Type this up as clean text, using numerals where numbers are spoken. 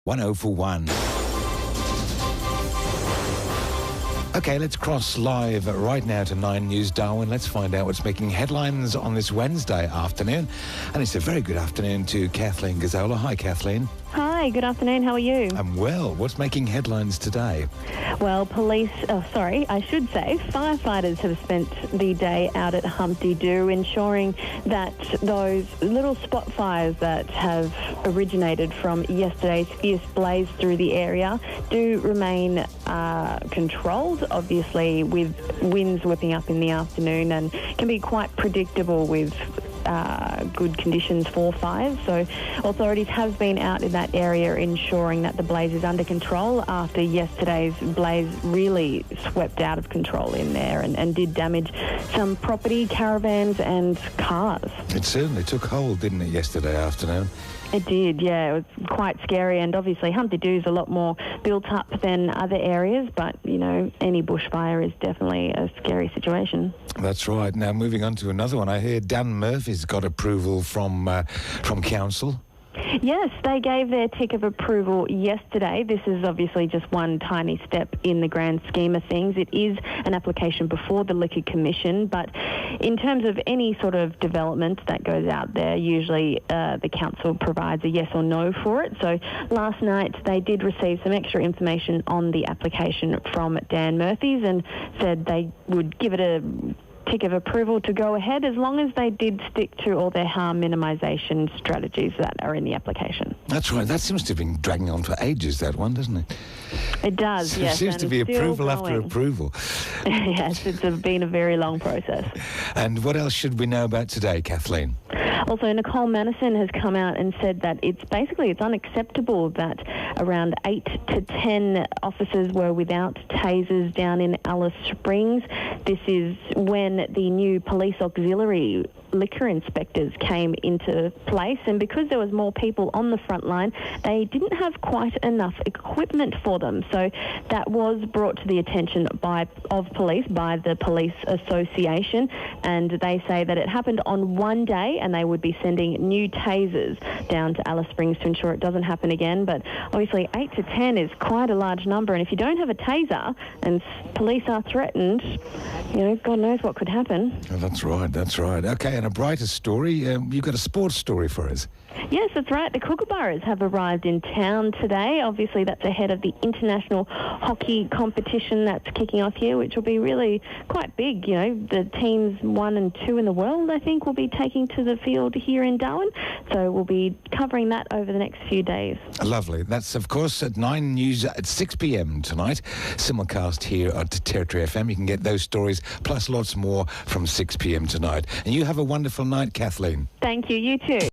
1-0 for 1. Okay, let's cross live right now to 9News Darwin. Let's find out what's making headlines on this Wednesday afternoon. And it's a very good afternoon to Kathleen Gazzola. Hi, Kathleen. Hi, good afternoon. How are you? I'm well. What's making headlines today? Well, firefighters have spent the day out at Humpty Doo ensuring that those little spot fires that have originated from yesterday's fierce blaze through the area do remain controlled, obviously with winds whipping up in the afternoon, and can be quite predictable with good conditions for fires. So authorities have been out in that area ensuring that the blaze is under control after yesterday's blaze really swept out of control in there and did damage some property, caravans and cars. It certainly took hold, didn't it, yesterday afternoon? It did, yeah. It was quite scary, and obviously Humpty Doo's a lot more built up than other areas, but, you know, any bushfire is definitely a scary situation. That's right. Now, moving on to another one. I hear Dan Murphy's got approval from council. Yes, they gave their tick of approval yesterday. This is obviously just one tiny step in the grand scheme of things. It is an application before the Liquor Commission, but in terms of any sort of development that goes out there, usually the council provides a yes or no for it. So last night they did receive some extra information on the application from Dan Murphy's and said they would give it a tick of approval to go ahead as long as they did stick to all their harm minimisation strategies that are in the application. That's right. That seems to have been dragging on for ages, that one, doesn't it? It does, yes. It seems to be approval after approval. Yes, it's been a very long process. And what else should we know about today, Kathleen? Also, Nicole Manison has come out and said that it's unacceptable that around 8 to 10 officers were without tasers down in Alice Springs. This is when the new police auxiliary liquor inspectors came into place, and because there was more people on the front line, they didn't have quite enough equipment for them. So that was brought to the attention of police by the Police Association, and they say that it happened on one day and they would be sending new tasers down to Alice Springs to ensure it doesn't happen again. But obviously 8 to 10 is quite a large number, and if you don't have a taser and police are threatened, you know, God knows what could happen. Oh, that's right, that's right. Okay, and a brighter story, you've got a sports story for us. Yes, that's right. The Kookaburras have arrived in town today. Obviously, that's ahead of the international hockey competition that's kicking off here, which will be really quite big. You know, the teams 1 and 2 in the world, I think, will be taking to the field here in Darwin. So we'll be covering that over the next few days. Lovely. That's, of course, at 9 News at 6 p.m. tonight. Simulcast here on Territory FM. You can get those stories, plus lots more from 6 p.m. tonight. And you have a wonderful night, Kathleen. Thank you. You too.